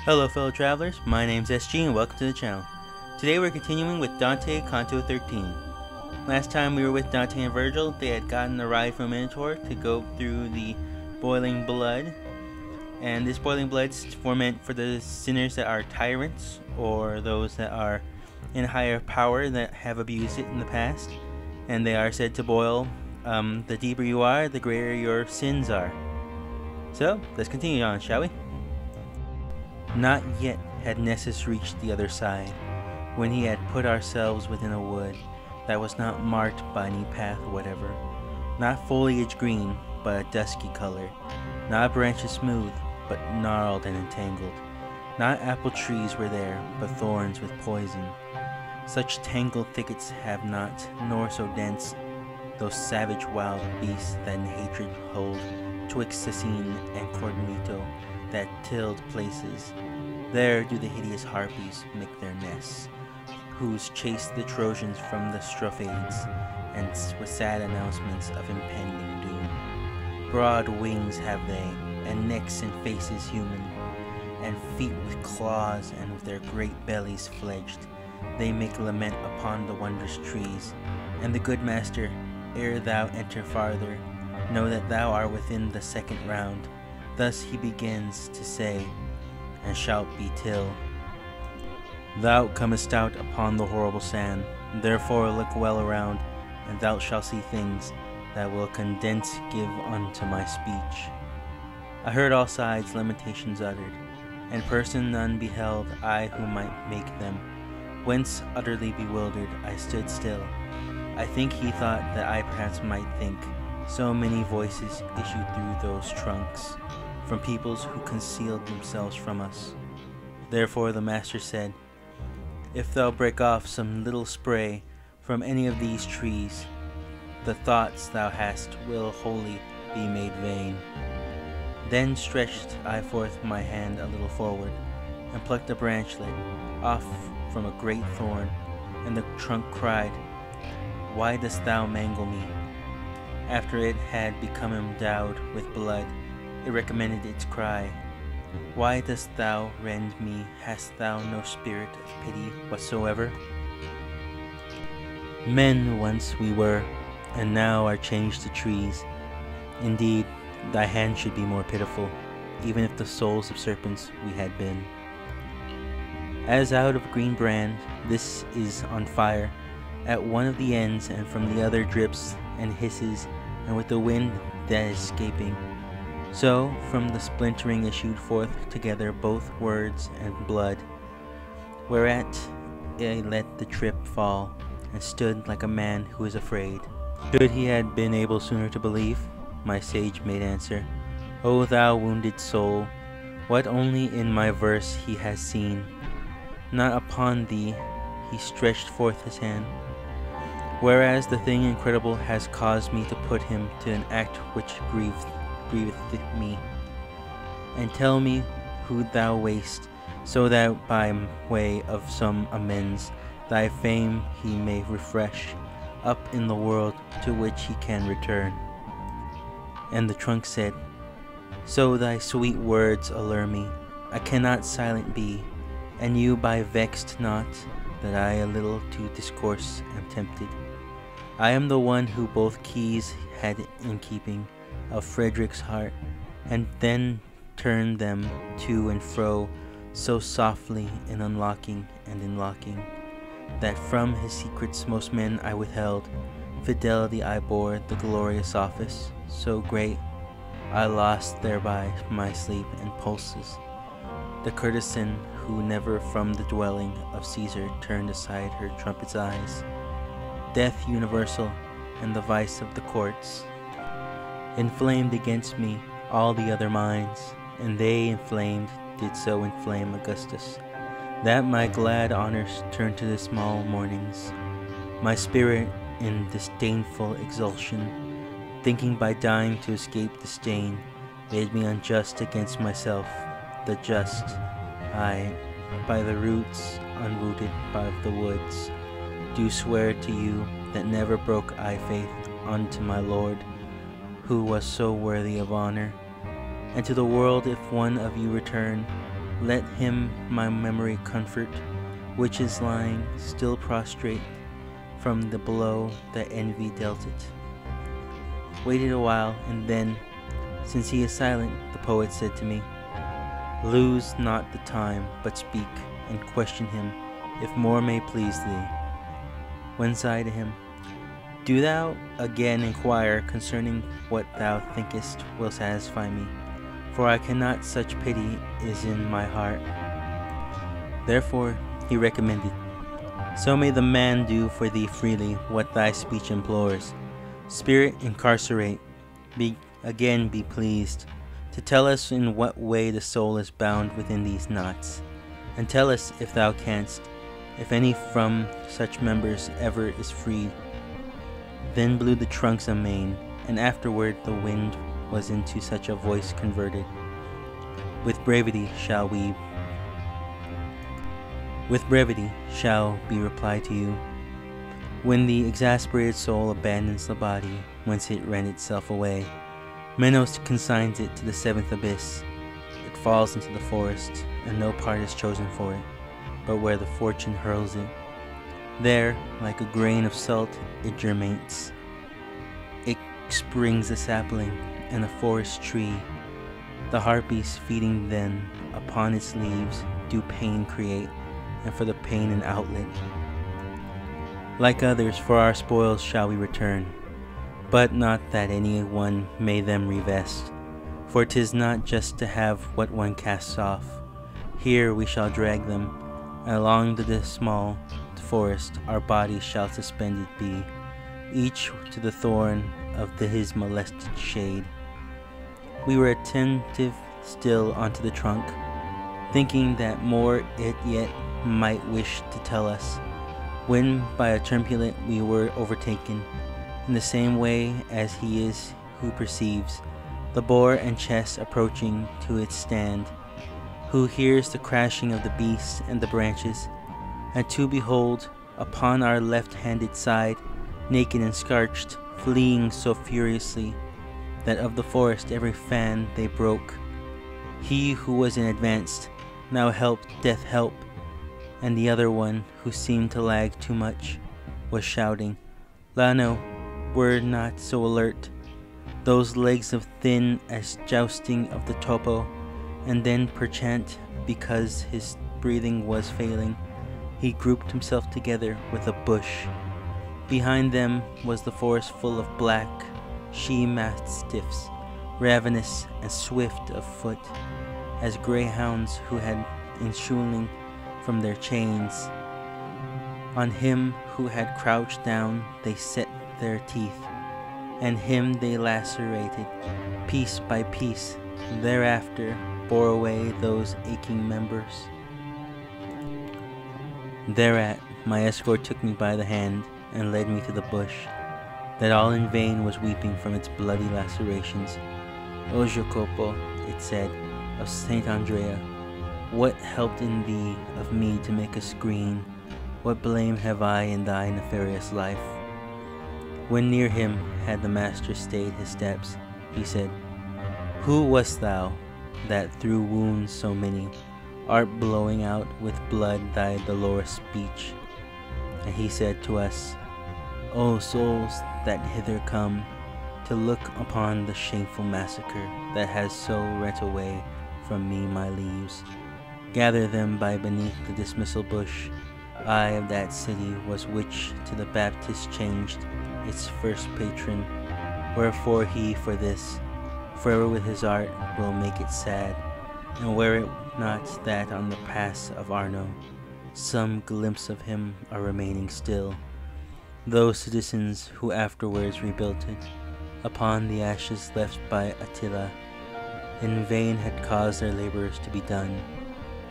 Hello fellow travelers, my name's SG and welcome to the channel. Today we're continuing with Dante, Canto 13. Last time we were with Dante and Virgil, they had gotten a ride from Minotaur to go through the boiling blood. And this boiling blood's meant for the sinners that are tyrants, or those that are in higher power that have abused it in the past. And they are said to boil. The deeper you are, the greater your sins are. So, let's continue on, shall we? Not yet had Nessus reached the other side, when he had put ourselves within a wood that was not marked by any path whatever, not foliage green, but a dusky color, not branches smooth, but gnarled and entangled, not apple trees were there, but thorns with poison. Such tangled thickets have not, nor so dense, those savage wild beasts that in hatred hold twixt Sicine and Cordonito, that tilled places. There do the hideous harpies make their nests, whose chase the Trojans from the Strophades, and with sad announcements of impending doom. Broad wings have they, and necks and faces human, and feet with claws, and with their great bellies fledged, they make lament upon the wondrous trees. And the good master, ere thou enter farther, know that thou art within the second round. Thus he begins to say, and shalt be till thou comest out upon the horrible sand. Therefore look well around, and thou shalt see things that will condense give unto my speech. I heard all sides lamentations uttered, and person none beheld, I who might make them. Whence utterly bewildered I stood still. I think he thought that I perhaps might think, so many voices issued through those trunks, from peoples who concealed themselves from us. Therefore the master said, if thou break off some little spray from any of these trees, the thoughts thou hast will wholly be made vain. Then stretched I forth my hand a little forward, and plucked a branchlet off from a great thorn, and the trunk cried, why dost thou mangle me? After it had become endowed with blood, it recommended its cry, why dost thou rend me? Hast thou no spirit of pity whatsoever? Men once we were, and now are changed to trees. Indeed, thy hand should be more pitiful, even if the souls of serpents we had been. As out of green brand, this is on fire at one of the ends, and from the other drips and hisses, and with the wind that is escaping. So from the splintering issued forth together both words and blood, whereat I let the trip fall, and stood like a man who is afraid. Should he had been able sooner to believe, my sage made answer, O thou wounded soul, what only in my verse he has seen, not upon thee he stretched forth his hand. Whereas the thing incredible has caused me to put him to an act which grieveth me, and tell me who thou wast, so that by way of some amends thy fame he may refresh up in the world to which he can return. And the trunk said, so thy sweet words allure me, I cannot silent be, and you by vexed not that I a little to discourse am tempted. I am the one who both keys had in keeping of Frederick's heart, and then turned them to and fro so softly in unlocking and in locking, that from his secrets most men I withheld, fidelity I bore the glorious office, so great I lost thereby my sleep and pulses. The courtesan who never from the dwelling of Caesar turned aside her trumpet's eyes, death universal and the vice of the courts, inflamed against me all the other minds, and they inflamed did so inflame Augustus, that my glad honors turned to the small mornings. My spirit in disdainful exultation, thinking by dying to escape the stain, made me unjust against myself, the just. I, by the roots unrooted by the woods, do swear to you that never broke I faith unto my Lord, who was so worthy of honor, and to the world if one of you return, let him my memory comfort, which is lying still prostrate from the blow that envy dealt it. Waited a while, and then, since he is silent, the poet said to me, lose not the time, but speak, and question him, if more may please thee. Whence I to him, do thou again inquire concerning what thou thinkest will satisfy me, for I cannot, such pity is in my heart. Therefore he recommended, so may the man do for thee freely what thy speech implores. Spirit incarcerate, be pleased to tell us in what way the soul is bound within these knots, and tell us, if thou canst, if any from such members ever is freed. Then blew the trunks amain, and afterward the wind was into such a voice converted. With brevity shall be replied to you. When the exasperated soul abandons the body whence it rent itself away, Minos consigns it to the seventh abyss. It falls into the forest, and no part is chosen for it, but where the fortune hurls it. There, like a grain of salt, it germinates. It springs a sapling and a forest tree. The harpies feeding then upon its leaves do pain create, and for the pain an outlet. Like others, for our spoils shall we return, but not that any one may them revest, for 'tis not just to have what one casts off. Here we shall drag them, and along the small forest our bodies shall suspended be, each to the thorn of his molested shade. We were attentive still unto the trunk, thinking that more it yet might wish to tell us, when by a turbulent we were overtaken, in the same way as he is who perceives the boar and chest approaching to its stand, who hears the crashing of the beasts and the branches, and to behold, upon our left-handed side, naked and scorched, fleeing so furiously, that of the forest every fan they broke. He who was in advance now helped death help, and the other one, who seemed to lag too much, was shouting, Lano, were not so alert. Those legs of thin as jousting of the topo, and then perchance, because his breathing was failing, he grouped himself together with a bush. Behind them was the forest full of black she-mastiffs, ravenous and swift of foot, as greyhounds who had inshuling from their chains. On him who had crouched down they set their teeth, and him they lacerated, piece by piece, thereafter bore away those aching members. Thereat my escort took me by the hand, and led me to the bush, that all in vain was weeping from its bloody lacerations. O Jacopo, it said, of Saint Andrea, what helped in thee of me to make a screen? What blame have I in thy nefarious life? When near him had the master stayed his steps, he said, Who wast thou, that through wounds so many, art blowing out with blood thy dolorous speech? And he said to us, O souls that hither come, to look upon the shameful massacre that has so rent away from me my leaves, gather them by beneath the dismissal bush. I of that city was which to the Baptist changed its first patron, wherefore he for this, forever with his art will make it sad, and were it not that on the pass of Arno, some glimpse of him are remaining still, those citizens who afterwards rebuilt it, upon the ashes left by Attila, in vain had caused their labors to be done.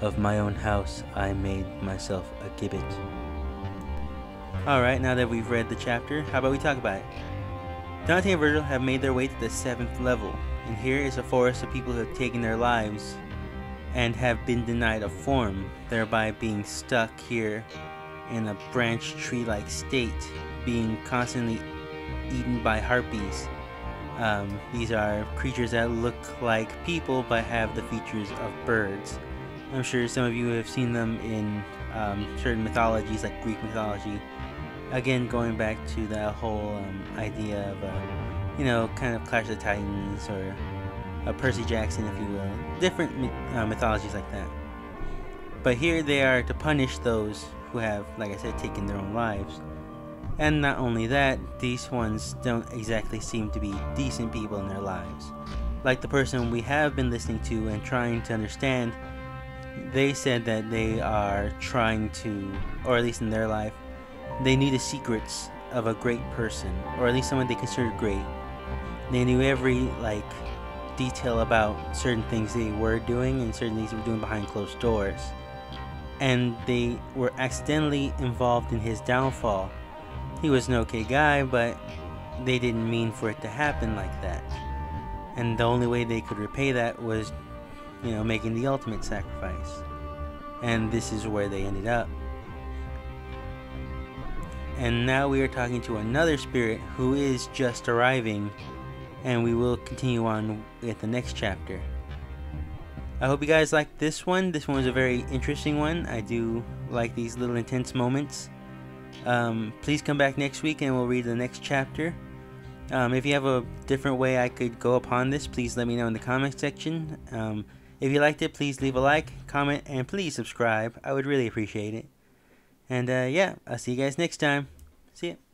Of my own house I made myself a gibbet. Alright, now that we've read the chapter, how about we talk about it? Dante and Virgil have made their way to the 7th level, and here is a forest of people who have taken their lives and have been denied a form, thereby being stuck here in a branch tree-like state, being constantly eaten by harpies. These are creatures that look like people but have the features of birds. I'm sure some of you have seen them in certain mythologies like Greek mythology. Again, going back to that whole idea of, you know, kind of Clash of the Titans or Percy Jackson, if you will. Different mythologies like that. But here they are to punish those who have, like I said, taken their own lives. And not only that, these ones don't exactly seem to be decent people in their lives. Like the person we have been listening to and trying to understand, they said that they are trying to, or at least in their life, they knew the secrets of a great person, or at least someone they considered great. They knew every, detail about certain things they were doing and certain things they were doing behind closed doors. And they were accidentally involved in his downfall. He was an okay guy, but they didn't mean for it to happen like that. And the only way they could repay that was, you know, making the ultimate sacrifice. And this is where they ended up. And now we are talking to another spirit who is just arriving, and we will continue on with the next chapter. I hope you guys liked this one. This one was a very interesting one. I do like these little intense moments. Please come back next week and we'll read the next chapter. If you have a different way I could go upon this, please let me know in the comment section. If you liked it, please leave a like, comment, and please subscribe. I would really appreciate it. And yeah, I'll see you guys next time. See ya.